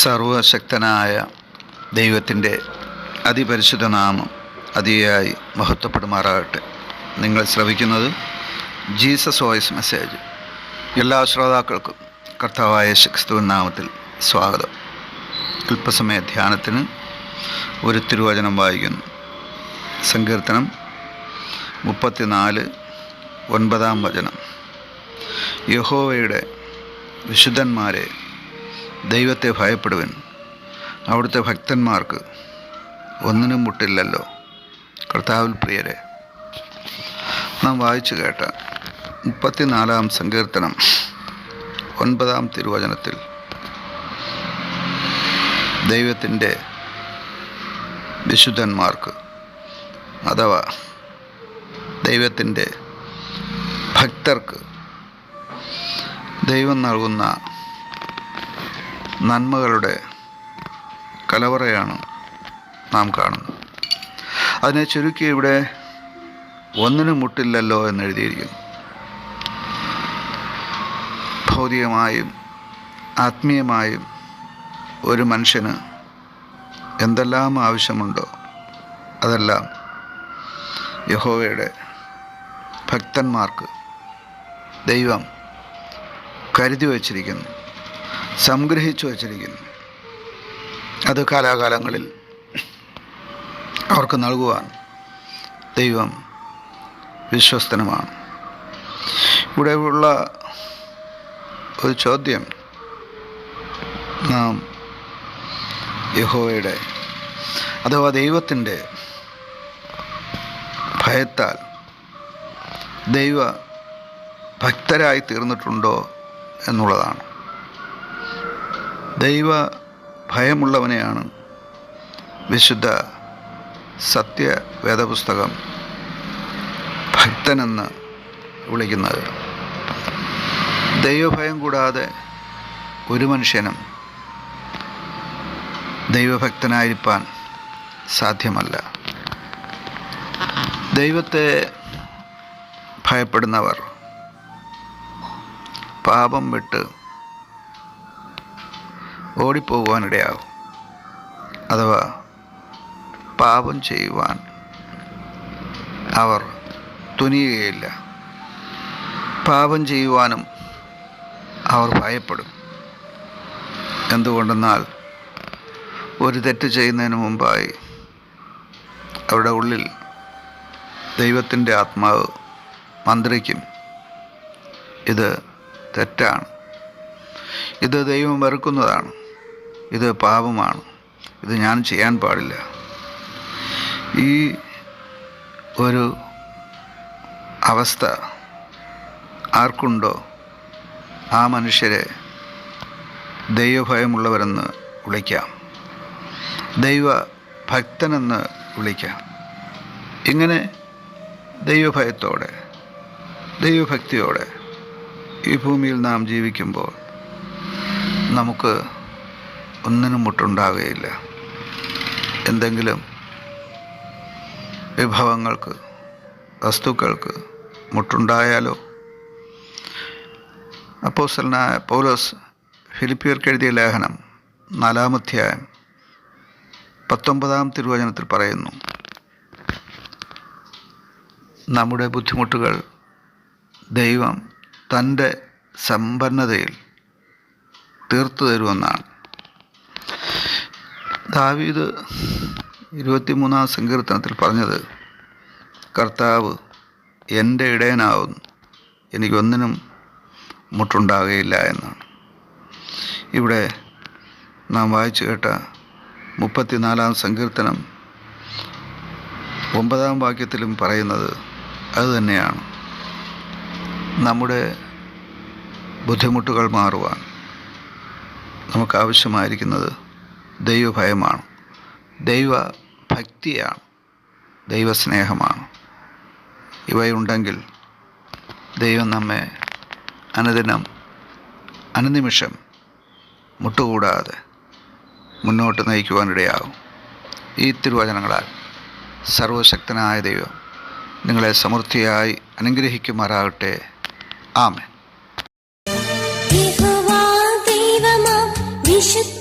സർവശക്തനായ ദൈവത്തിൻ്റെ അതിപരിശുദ്ധ നാമം അതിയായി മഹത്വപ്പെടുമാറാകട്ടെ. നിങ്ങൾ ശ്രവിക്കുന്നത് ജീസസ് വോയിസ് മെസ്സേജ്. എല്ലാ ശ്രോതാക്കൾക്കും കർത്താവായ യേശുക്രിസ്തുവിൻ നാമത്തിൽ സ്വാഗതം. അല്പസമയ ധ്യാനത്തിന് ഒരു തിരുവചനം വായിക്കുന്നു. സങ്കീർത്തനം 34:9. യഹോവയുടെ വിശുദ്ധന്മാരെ, ദൈവത്തെ ഭയപ്പെടുവിൻ, അവിടുത്തെ ഭക്തന്മാർക്ക് ഒന്നിനും മുട്ടില്ലല്ലോ. കർത്താവിൽ പ്രിയരെ, നാം വായിച്ചു കേട്ട 34-ാം സങ്കീർത്തനം 9-ാം തിരുവചനത്തിൽ ദൈവത്തിൻ്റെ വിശുദ്ധന്മാർക്ക് അഥവാ ദൈവത്തിൻ്റെ ഭക്തർക്ക് ദൈവം നൽകുന്ന നന്മകളുടെ കലവറയാണ് നാം കാണുന്നത്. അതിനെ ചുരുക്കി ഇവിടെ ഒന്നിനും മുട്ടില്ലല്ലോ എന്നെഴുതിയിരിക്കുന്നു. ഭൗതികമായും ആത്മീയമായും ഒരു മനുഷ്യന് എന്തെല്ലാം ആവശ്യമുണ്ടോ അതെല്ലാം യഹോവയുടെ ഭക്തന്മാർക്ക് ദൈവം കരുതി വച്ചിരിക്കുന്നു, സംഗ്രഹിച്ചു വച്ചിരിക്കുന്നു. അത് കാലാകാലങ്ങളിൽ അവർക്ക് നൽകുവാൻ ദൈവം വിശ്വസ്തനുമാണ്. ഇവിടെയുള്ള ഒരു ചോദ്യം, നാം യഹോവയുടെ അഥവാ ദൈവത്തിൻ്റെ ഭയത്താൽ ദൈവ ഭക്തരായി തീർന്നിട്ടുണ്ടോ എന്നുള്ളതാണ്. ദൈവ ഭയമുള്ളവനെയാണ് വിശുദ്ധ സത്യവേദപുസ്തകം ഭക്തനെന്ന് വിളിക്കുന്നത്. ദൈവഭയം കൂടാതെ ഒരു മനുഷ്യനും ദൈവഭക്തനായിരിക്കാൻ സാധ്യമല്ല. ദൈവത്തെ ഭയപ്പെടുന്നവർ പാപം വിട്ട് ഓടിപ്പോകുവാനിടയാകും, അഥവാ പാപം ചെയ്യുവാൻ അവർ തുനിയുകയില്ല. പാപം ചെയ്യുവാനും അവർ ഭയപ്പെടും. എന്തുകൊണ്ടെന്നാൽ ഒരു തെറ്റ് ചെയ്യുന്നതിന് മുമ്പായി അവരുടെ ഉള്ളിൽ ദൈവത്തിൻ്റെ ആത്മാവ് മന്ത്രിക്കും, ഇത് തെറ്റാണ്, ഇത് ദൈവം വെറുക്കുന്നതാണ്, ഇത് പാപമാണ്, ഇത് ഞാൻ ചെയ്യാൻ പാടില്ല. ഈ ഒരു അവസ്ഥ ആർക്കുണ്ടോ ആ മനുഷ്യരെ ദൈവഭയമുള്ളവരെന്ന് വിളിക്കാം, ദൈവഭക്തനെന്ന് വിളിക്കാം. ഇങ്ങനെ ദൈവഭയത്തോടെ ദൈവഭക്തിയോടെ ഈ ഭൂമിയിൽ നാം ജീവിക്കുമ്പോൾ നമുക്ക് ഒന്നിനും മുട്ടുണ്ടാകുകയില്ല. എന്തെങ്കിലും വിഭവങ്ങൾക്ക്, വസ്തുക്കൾക്ക് മുട്ടുണ്ടായാലോ? അപ്പോസ്തലനായ പൗലോസ് ഫിലിപ്പിയർക്ക് എഴുതിയ ലേഖനം 4-ാം അധ്യായം 19-ാം തിരുവചനത്തിൽ പറയുന്നു, നമ്മുടെ ബുദ്ധിമുട്ടുകൾ ദൈവം തൻ്റെ സമ്പന്നതയിൽ തീർത്തു തരുമെന്നാണ്. ദാവീദ് 23-ാം സങ്കീർത്തനത്തിൽ പറഞ്ഞത്, കർത്താവ് എൻ്റെ ഇടയനാവുന്നു, എനിക്കൊന്നിനും മുട്ടുണ്ടാകുകയില്ല എന്നാണ്. ഇവിടെ നാം വായിച്ചു കേട്ട 34-ാം സങ്കീർത്തനം 9-ാം വാക്യത്തിലും പറയുന്നത് അതുതന്നെയാണ്. നമ്മുടെ ബുദ്ധിമുട്ടുകൾ മാറുവാൻ നമുക്കാവശ്യമായിരിക്കുന്നത് ദൈവഭയമാണ്, ദൈവഭക്തിയാണ്, ദൈവസ്നേഹമാണ്. ഇവയുണ്ടെങ്കിൽ ദൈവം നമ്മെ അനുനിമിഷം മുട്ടുകൂടാതെ മുന്നോട്ട് നയിക്കുവാനിടയാകും. ഈ തിരുവചനങ്ങളാൽ സർവശക്തനായ ദൈവം നിങ്ങളെ സമൃദ്ധിയായി അനുഗ്രഹിക്കുമാറാകട്ടെ. ആമേൻ. യഹോവ ദൈവമാം വിശുദ്ധ